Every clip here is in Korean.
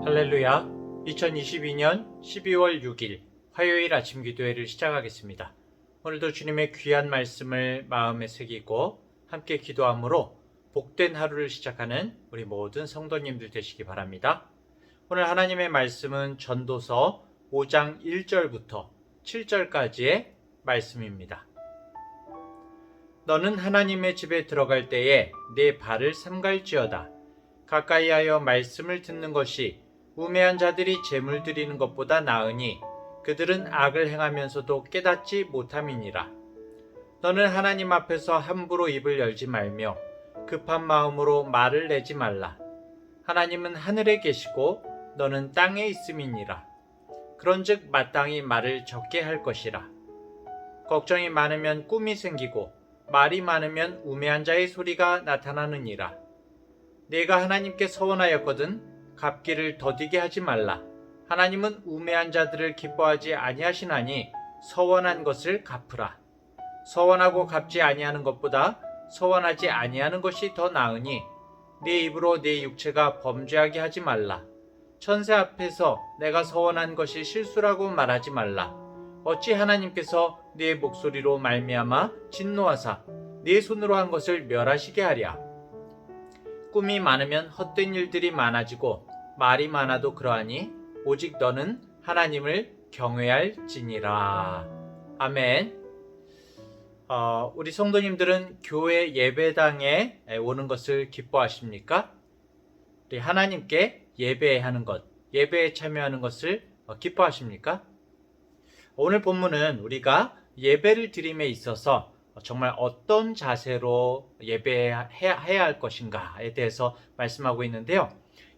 할렐루야. 2022년 12월 6일 화요일 아침 기도회를 시작하겠습니다. 오늘도 주님의 귀한 말씀을 마음에 새기고 함께 기도함으로 복된 하루를 시작하는 우리 모든 성도님들 되시기 바랍니다. 오늘 하나님의 말씀은 전도서 5장 1절부터 7절까지의 말씀입니다. 너는 하나님의 집에 들어갈 때에 내 발을 삼갈지어다. 가까이하여 말씀을 듣는 것이 우매한 자들이 제물 드리는 것보다 나으니 그들은 악을 행하면서도 깨닫지 못함이니라. 너는 하나님 앞에서 함부로 입을 열지 말며 급한 마음으로 말을 내지 말라. 하나님은 하늘에 계시고 너는 땅에 있음이니라. 그런즉 마땅히 말을 적게 할 것이라. 걱정이 많으면 꿈이 생기고 말이 많으면 우매한 자의 소리가 나타나느니라. 내가 하나님께 서원하였거든 갚기를 더디게 하지 말라. 하나님은 우매한 자들을 기뻐하지 아니하시나니 서원한 것을 갚으라. 서원하고 갚지 아니하는 것보다 서원하지 아니하는 것이 더 나으니 네 입으로 네 육체가 범죄하게 하지 말라. 천사 앞에서 내가 서원한 것이 실수라고 말하지 말라. 어찌 하나님께서 네 목소리로 말미암아 진노하사 네 손으로 한 것을 멸하시게 하랴. 꿈이 많으면 헛된 일들이 많아지고 말이 많아도 그러하니 오직 너는 하나님을 경외할지니라. 아멘. 우리 성도님들은 교회 예배당에 오는 것을 기뻐하십니까? 우리 하나님께 예배하는 것, 예배에 참여하는 것을 기뻐하십니까? 오늘 본문은 우리가 예배를 드림에 있어서 정말 어떤 자세로 예배해야 할 것인가에 대해서 말씀하고 있는데요.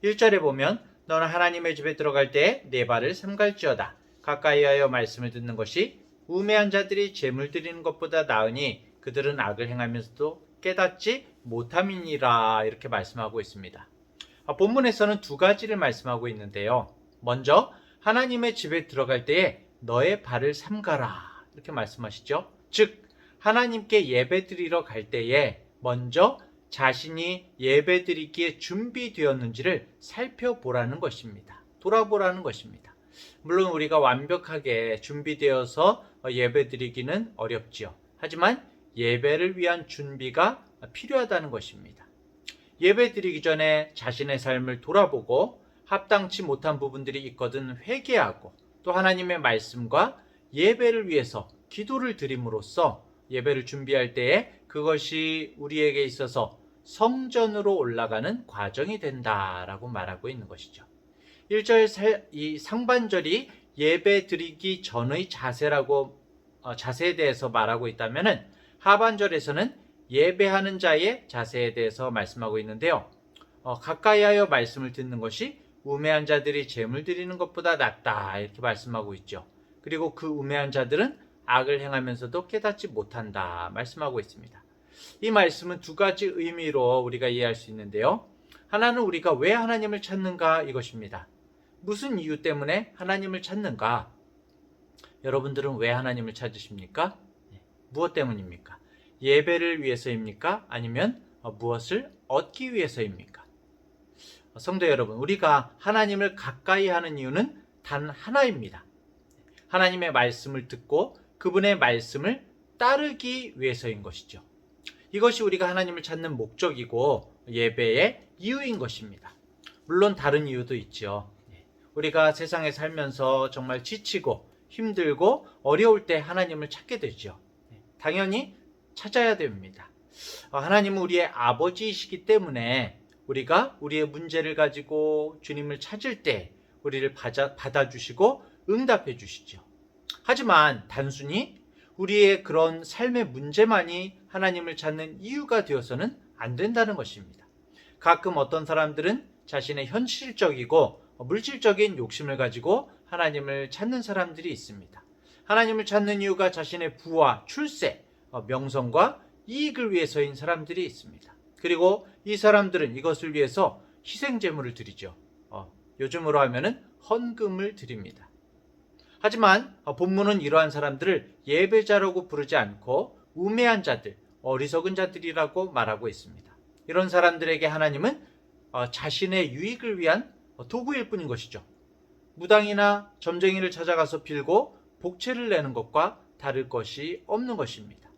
1절에 보면 너는 하나님의 집에 들어갈 때 네 발을 삼갈지어다. 가까이하여 말씀을 듣는 것이 우매한 자들이 제물 드리는 것보다 나으니 그들은 악을 행하면서도 깨닫지 못함이니라. 이렇게 말씀하고 있습니다. 본문에서는 두 가지를 말씀하고 있는데요. 먼저 하나님의 집에 들어갈 때에 너의 발을 삼가라. 이렇게 말씀하시죠. 즉 하나님께 예배드리러 갈 때에 먼저 자신이 예배드리기에 준비되었는지를 살펴보라는 것입니다. 돌아보라는 것입니다. 물론 우리가 완벽하게 준비되어서 예배드리기는 어렵지요. 하지만 예배를 위한 준비가 필요하다는 것입니다. 예배드리기 전에 자신의 삶을 돌아보고 합당치 못한 부분들이 있거든 회개하고 또 하나님의 말씀과 예배를 위해서 기도를 드림으로써 예배를 준비할 때에 그것이 우리에게 있어서 성전으로 올라가는 과정이 된다라고 말하고 있는 것이죠. 1절 이 상반절이 예배 드리기 전의 자세에 대해서 말하고 있다면은 하반절에서는 예배하는 자의 자세에 대해서 말씀하고 있는데요. 가까이하여 말씀을 듣는 것이 우매한 자들이 제물 드리는 것보다 낫다 이렇게 말씀하고 있죠. 그리고 그 우매한 자들은 악을 행하면서도 깨닫지 못한다 말씀하고 있습니다. 이 말씀은 두 가지 의미로 우리가 이해할 수 있는데요. 하나는 우리가 왜 하나님을 찾는가 이것입니다. 무슨 이유 때문에 하나님을 찾는가? 여러분들은 왜 하나님을 찾으십니까? 무엇 때문입니까? 예배를 위해서입니까? 아니면 무엇을 얻기 위해서입니까? 성도 여러분, 우리가 하나님을 가까이 하는 이유는 단 하나입니다. 하나님의 말씀을 듣고 그분의 말씀을 따르기 위해서인 것이죠. 이것이 우리가 하나님을 찾는 목적이고 예배의 이유인 것입니다. 물론 다른 이유도 있죠. 우리가 세상에 살면서 정말 지치고 힘들고 어려울 때 하나님을 찾게 되죠. 당연히 찾아야 됩니다. 하나님은 우리의 아버지이시기 때문에 우리가 우리의 문제를 가지고 주님을 찾을 때 우리를 받아주시고 응답해 주시죠. 하지만 단순히 우리의 그런 삶의 문제만이 하나님을 찾는 이유가 되어서는 안 된다는 것입니다. 가끔 어떤 사람들은 자신의 현실적이고 물질적인 욕심을 가지고 하나님을 찾는 사람들이 있습니다. 하나님을 찾는 이유가 자신의 부와 출세, 명성과 이익을 위해서인 사람들이 있습니다. 그리고 이 사람들은 이것을 위해서 희생제물을 드리죠. 요즘으로 하면은 헌금을 드립니다. 하지만 본문은 이러한 사람들을 예배자라고 부르지 않고 우매한 자들, 어리석은 자들이라고 말하고 있습니다. 이런 사람들에게 하나님은 자신의 유익을 위한 도구일 뿐인 것이죠. 무당이나 점쟁이를 찾아가서 빌고 복채를 내는 것과 다를 것이 없는 것입니다.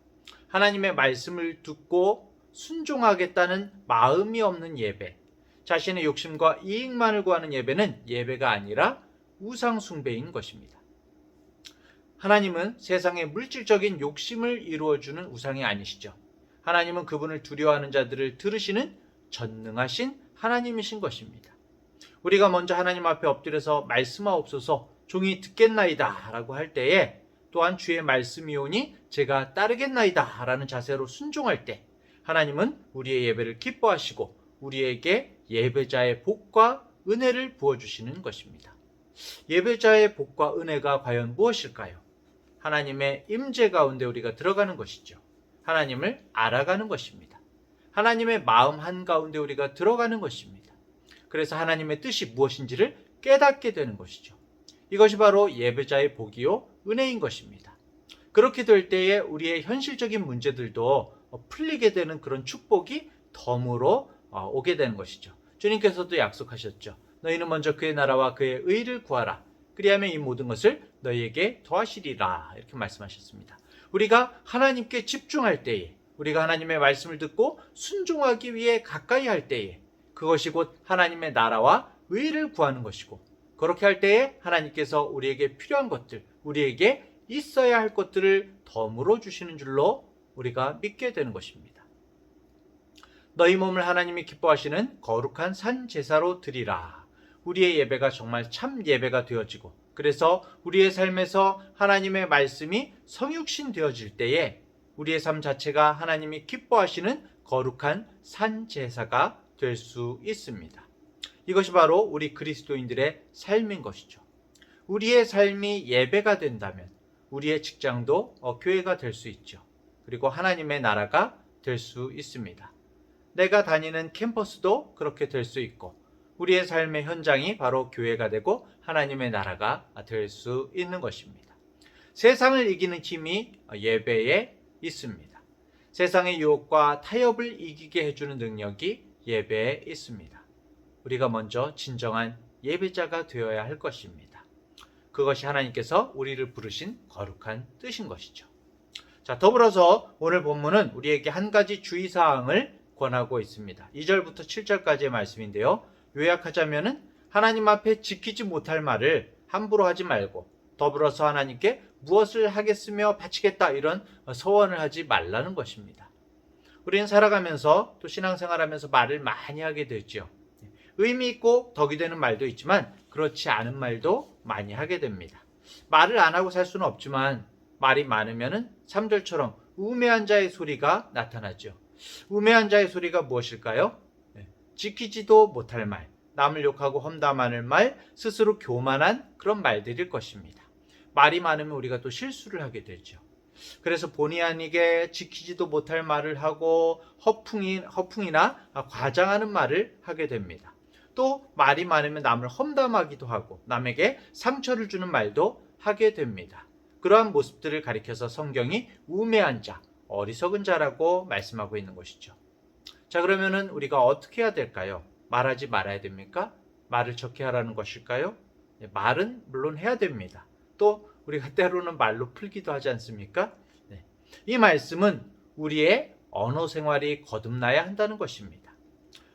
하나님의 말씀을 듣고 순종하겠다는 마음이 없는 예배, 자신의 욕심과 이익만을 구하는 예배는 예배가 아니라 우상 숭배인 것입니다. 하나님은 세상의 물질적인 욕심을 이루어주는 우상이 아니시죠. 하나님은 그분을 두려워하는 자들을 들으시는 전능하신 하나님이신 것입니다. 우리가 먼저 하나님 앞에 엎드려서 말씀하옵소서 종이 듣겠나이다 라고 할 때에, 또한 주의 말씀이오니 제가 따르겠나이다 라는 자세로 순종할 때 하나님은 우리의 예배를 기뻐하시고 우리에게 예배자의 복과 은혜를 부어주시는 것입니다. 예배자의 복과 은혜가 과연 무엇일까요? 하나님의 임재 가운데 우리가 들어가는 것이죠. 하나님을 알아가는 것입니다. 하나님의 마음 한가운데 우리가 들어가는 것입니다. 그래서 하나님의 뜻이 무엇인지를 깨닫게 되는 것이죠. 이것이 바로 예배자의 복이요 은혜인 것입니다. 그렇게 될 때에 우리의 현실적인 문제들도 풀리게 되는 그런 축복이 덤으로 오게 되는 것이죠. 주님께서도 약속하셨죠. 너희는 먼저 그의 나라와 그의 의를 구하라. 그리하면 이 모든 것을 너희에게 더하시리라. 이렇게 말씀하셨습니다. 우리가 하나님께 집중할 때에, 우리가 하나님의 말씀을 듣고 순종하기 위해 가까이 할 때에, 그것이 곧 하나님의 나라와 의를 구하는 것이고, 그렇게 할 때에 하나님께서 우리에게 필요한 것들, 우리에게 있어야 할 것들을 덤으로 주시는 줄로 우리가 믿게 되는 것입니다. 너희 몸을 하나님이 기뻐하시는 거룩한 산 제사로 드리라. 우리의 예배가 정말 참 예배가 되어지고, 그래서 우리의 삶에서 하나님의 말씀이 성육신 되어질 때에 우리의 삶 자체가 하나님이 기뻐하시는 거룩한 산 제사가 될 수 있습니다. 이것이 바로 우리 그리스도인들의 삶인 것이죠. 우리의 삶이 예배가 된다면 우리의 직장도 교회가 될 수 있죠. 그리고 하나님의 나라가 될 수 있습니다. 내가 다니는 캠퍼스도 그렇게 될 수 있고, 우리의 삶의 현장이 바로 교회가 되고 하나님의 나라가 될 수 있는 것입니다. 세상을 이기는 힘이 예배에 있습니다. 세상의 유혹과 타협을 이기게 해주는 능력이 예배에 있습니다. 우리가 먼저 진정한 예배자가 되어야 할 것입니다. 그것이 하나님께서 우리를 부르신 거룩한 뜻인 것이죠. 자, 더불어서 오늘 본문은 우리에게 한 가지 주의사항을 권하고 있습니다. 2절부터 7절까지의 말씀인데요. 요약하자면은 하나님 앞에 지키지 못할 말을 함부로 하지 말고, 더불어서 하나님께 무엇을 하겠으며 바치겠다 이런 서원을 하지 말라는 것입니다. 우리는 살아가면서 또 신앙생활하면서 말을 많이 하게 되죠. 의미 있고 덕이 되는 말도 있지만 그렇지 않은 말도 많이 하게 됩니다. 말을 안 하고 살 수는 없지만 말이 많으면은 3절처럼 우매한 자의 소리가 나타나죠. 우매한 자의 소리가 무엇일까요? 지키지도 못할 말, 남을 욕하고 험담하는 말, 스스로 교만한 그런 말들일 것입니다. 말이 많으면 우리가 또 실수를 하게 되죠. 그래서 본의 아니게 지키지도 못할 말을 하고 허풍이나 과장하는 말을 하게 됩니다. 또 말이 많으면 남을 험담하기도 하고 남에게 상처를 주는 말도 하게 됩니다. 그러한 모습들을 가리켜서 성경이 우매한 자, 어리석은 자라고 말씀하고 있는 것이죠. 자, 그러면은 우리가 어떻게 해야 될까요? 말하지 말아야 됩니까? 말을 적게 하라는 것일까요? 말은 물론 해야 됩니다. 또 우리가 때로는 말로 풀기도 하지 않습니까? 이 말씀은 우리의 언어 생활이 거듭나야 한다는 것입니다.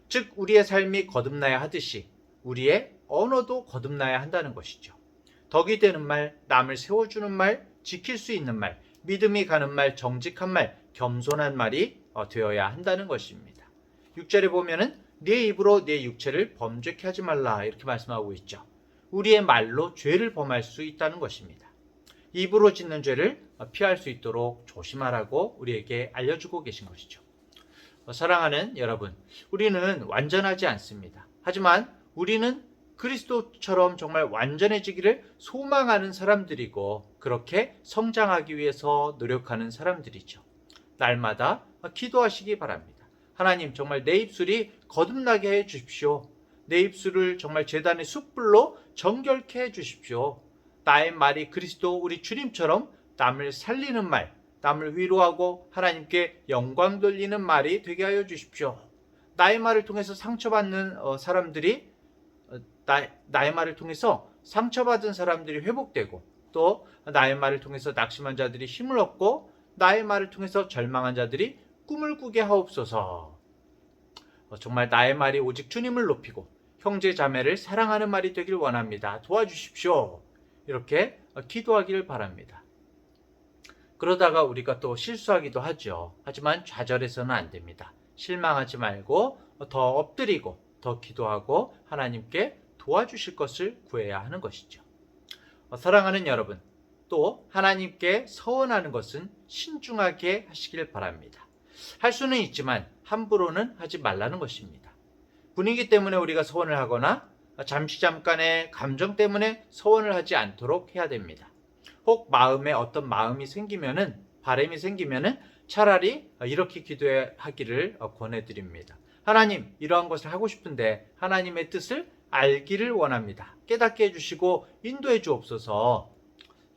즉 우리의 삶이 거듭나야 하듯이 우리의 언어도 거듭나야 한다는 것이죠. 덕이 되는 말, 남을 세워주는 말, 지킬 수 있는 말, 믿음이 가는 말, 정직한 말, 겸손한 말이 되어야 한다는 것입니다. 6절에 보면은 네 입으로 네 육체를 범죄케 하지 말라 이렇게 말씀하고 있죠. 우리의 말로 죄를 범할 수 있다는 것입니다. 입으로 짓는 죄를 피할 수 있도록 조심하라고 우리에게 알려주고 계신 것이죠. 사랑하는 여러분, 우리는 완전하지 않습니다. 하지만 우리는 그리스도처럼 정말 완전해지기를 소망하는 사람들이고 그렇게 성장하기 위해서 노력하는 사람들이죠. 날마다 기도하시기 바랍니다. 하나님, 정말 내 입술이 거듭나게 해 주십시오. 내 입술을 정말 제단의 숯불로 정결케 해 주십시오. 나의 말이 그리스도 우리 주님처럼 남을 살리는 말, 남을 위로하고 하나님께 영광 돌리는 말이 되게 하여 주십시오. 나의 말을 통해서 상처받는 사람들이 나의 말을 통해서 상처받은 사람들이 회복되고, 또 나의 말을 통해서 낙심한 자들이 힘을 얻고, 나의 말을 통해서 절망한 자들이 꿈을 꾸게 하옵소서. 정말 나의 말이 오직 주님을 높이고 형제 자매를 사랑하는 말이 되길 원합니다. 도와주십시오. 이렇게 기도하기를 바랍니다. 그러다가 우리가 또 실수하기도 하죠. 하지만 좌절해서는 안 됩니다. 실망하지 말고 더 엎드리고 더 기도하고 하나님께 도와주실 것을 구해야 하는 것이죠. 사랑하는 여러분, 또 하나님께 서원하는 것은 신중하게 하시길 바랍니다. 할 수는 있지만 함부로는 하지 말라는 것입니다. 분위기 때문에 우리가 서원을 하거나 잠깐의 감정 때문에 서원을 하지 않도록 해야 됩니다. 혹 마음에 어떤 마음이 생기면은, 바람이 생기면은 차라리 이렇게 기도하기를 권해드립니다. 하나님, 이러한 것을 하고 싶은데 하나님의 뜻을 알기를 원합니다. 깨닫게 해주시고 인도해 주옵소서.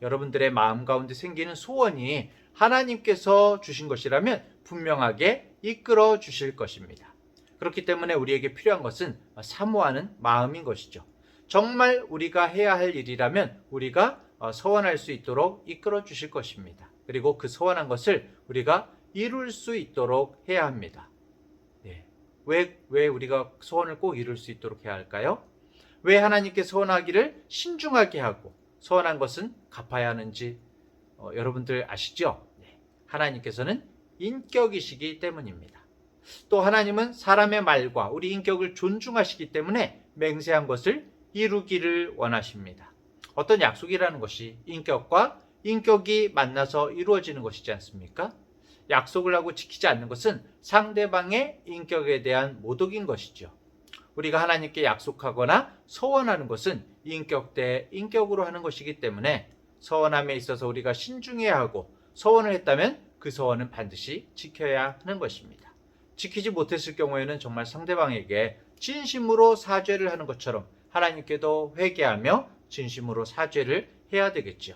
여러분들의 마음 가운데 생기는 소원이 하나님께서 주신 것이라면 분명하게 이끌어 주실 것입니다. 그렇기 때문에 우리에게 필요한 것은 사모하는 마음인 것이죠. 정말 우리가 해야 할 일이라면 우리가 서원할 수 있도록 이끌어 주실 것입니다. 그리고 그 서원한 것을 우리가 이룰 수 있도록 해야 합니다. 네. 왜 우리가 소원을 꼭 이룰 수 있도록 해야 할까요? 왜 하나님께 소원하기를 신중하게 하고 소원한 것은 갚아야 하는지 여러분들 아시죠? 네. 하나님께서는 인격이시기 때문입니다. 또 하나님은 사람의 말과 우리 인격을 존중하시기 때문에 맹세한 것을 이루기를 원하십니다. 어떤 약속이라는 것이 인격과 인격이 만나서 이루어지는 것이지 않습니까? 약속을 하고 지키지 않는 것은 상대방의 인격에 대한 모독인 것이죠. 우리가 하나님께 약속하거나 서원하는 것은 인격 대 인격으로 하는 것이기 때문에 서원함에 있어서 우리가 신중해야 하고, 서원을 했다면 그 서원은 반드시 지켜야 하는 것입니다. 지키지 못했을 경우에는 정말 상대방에게 진심으로 사죄를 하는 것처럼 하나님께도 회개하며 진심으로 사죄를 해야 되겠죠.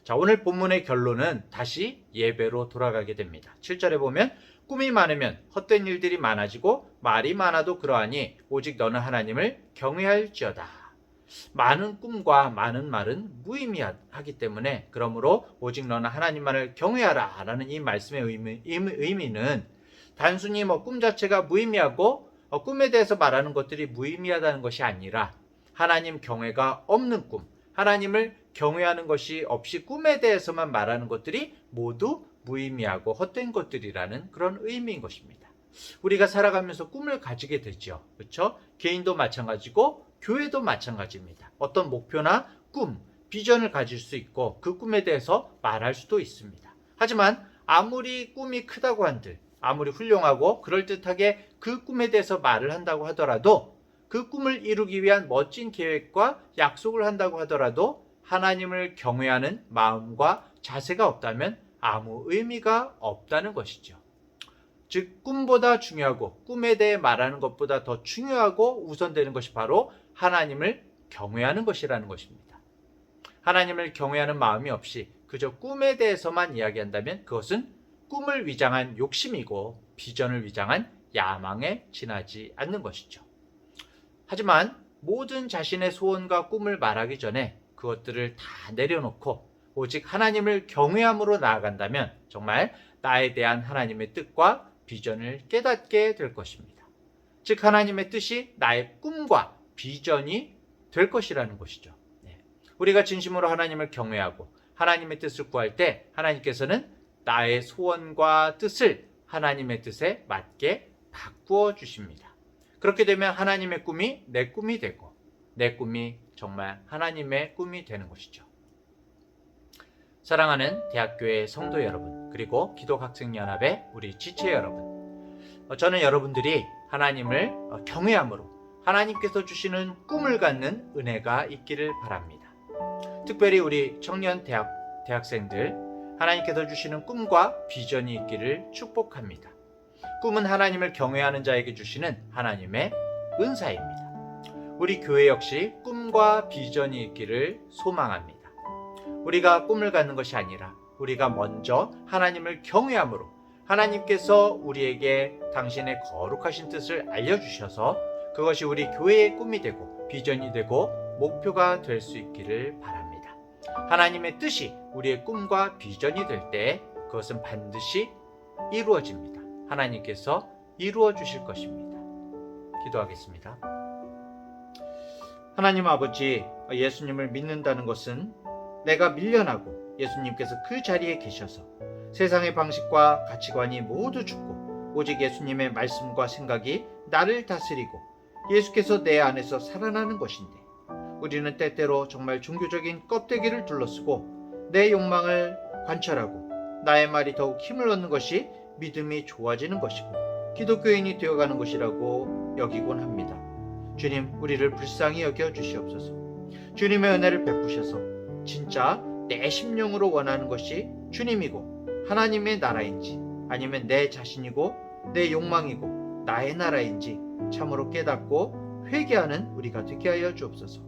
자, 오늘 본문의 결론은 다시 예배로 돌아가게 됩니다. 7절에 보면 꿈이 많으면 헛된 일들이 많아지고 말이 많아도 그러하니 오직 너는 하나님을 경외할지어다. 많은 꿈과 많은 말은 무의미하기 때문에, 그러므로 오직 너는 하나님만을 경외하라 라는 이 말씀의 의미는 단순히 꿈 자체가 무의미하고 꿈에 대해서 말하는 것들이 무의미하다는 것이 아니라, 하나님 경외가 없는 꿈, 하나님을 경외하는 것이 없이 꿈에 대해서만 말하는 것들이 모두 무의미하고 헛된 것들이라는 그런 의미인 것입니다. 우리가 살아가면서 꿈을 가지게 되죠. 그렇죠? 개인도 마찬가지고 교회도 마찬가지입니다. 어떤 목표나 꿈, 비전을 가질 수 있고 그 꿈에 대해서 말할 수도 있습니다. 하지만 아무리 꿈이 크다고 한들, 아무리 훌륭하고 그럴듯하게 그 꿈에 대해서 말을 한다고 하더라도, 그 꿈을 이루기 위한 멋진 계획과 약속을 한다고 하더라도 하나님을 경외하는 마음과 자세가 없다면 아무 의미가 없다는 것이죠. 즉, 꿈보다 중요하고 꿈에 대해 말하는 것보다 더 중요하고 우선되는 것이 바로 하나님을 경외하는 것이라는 것입니다. 하나님을 경외하는 마음이 없이 그저 꿈에 대해서만 이야기한다면 그것은 꿈을 위장한 욕심이고 비전을 위장한 야망에 지나지 않는 것이죠. 하지만 모든 자신의 소원과 꿈을 말하기 전에 그것들을 다 내려놓고 오직 하나님을 경외함으로 나아간다면 정말 나에 대한 하나님의 뜻과 비전을 깨닫게 될 것입니다. 즉, 하나님의 뜻이 나의 꿈과 비전이 될 것이라는 것이죠. 우리가 진심으로 하나님을 경외하고 하나님의 뜻을 구할 때 하나님께서는 나의 소원과 뜻을 하나님의 뜻에 맞게 바꾸어 주십니다. 그렇게 되면 하나님의 꿈이 내 꿈이 되고 내 꿈이 정말 하나님의 꿈이 되는 것이죠. 사랑하는 대학교의 성도 여러분, 그리고 기독학생연합의 우리 지체 여러분, 저는 여러분들이 하나님을 경외함으로 하나님께서 주시는 꿈을 갖는 은혜가 있기를 바랍니다. 특별히 우리 청년 대학생들, 하나님께서 주시는 꿈과 비전이 있기를 축복합니다. 꿈은 하나님을 경외하는 자에게 주시는 하나님의 은사입니다. 우리 교회 역시 꿈과 비전이 있기를 소망합니다. 우리가 꿈을 갖는 것이 아니라 우리가 먼저 하나님을 경외함으로 하나님께서 우리에게 당신의 거룩하신 뜻을 알려주셔서 그것이 우리 교회의 꿈이 되고 비전이 되고 목표가 될 수 있기를 바랍니다. 하나님의 뜻이 우리의 꿈과 비전이 될 때 그것은 반드시 이루어집니다. 하나님께서 이루어 주실 것입니다. 기도하겠습니다. 하나님 아버지, 예수님을 믿는다는 것은 내가 밀려나고 예수님께서 그 자리에 계셔서 세상의 방식과 가치관이 모두 죽고 오직 예수님의 말씀과 생각이 나를 다스리고 예수께서 내 안에서 살아나는 것인데, 우리는 때때로 정말 종교적인 껍데기를 둘러쓰고 내 욕망을 관찰하고 나의 말이 더욱 힘을 얻는 것이 믿음이 좋아지는 것이고 기독교인이 되어가는 것이라고 여기곤 합니다. 주님, 우리를 불쌍히 여겨 주시옵소서. 주님의 은혜를 베푸셔서 진짜 내 심령으로 원하는 것이 주님이고 하나님의 나라인지 아니면 내 자신이고 내 욕망이고 나의 나라인지 참으로 깨닫고 회개하는 우리가 되게 하여 주옵소서.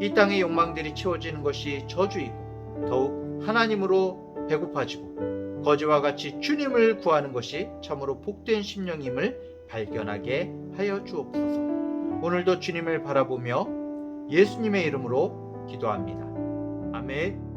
이 땅의 욕망들이 채워지는 것이 저주이고 더욱 하나님으로 배고파지고 거지와 같이 주님을 구하는 것이 참으로 복된 심령임을 발견하게 하여 주옵소서. 오늘도 주님을 바라보며 예수님의 이름으로 기도합니다. 아멘.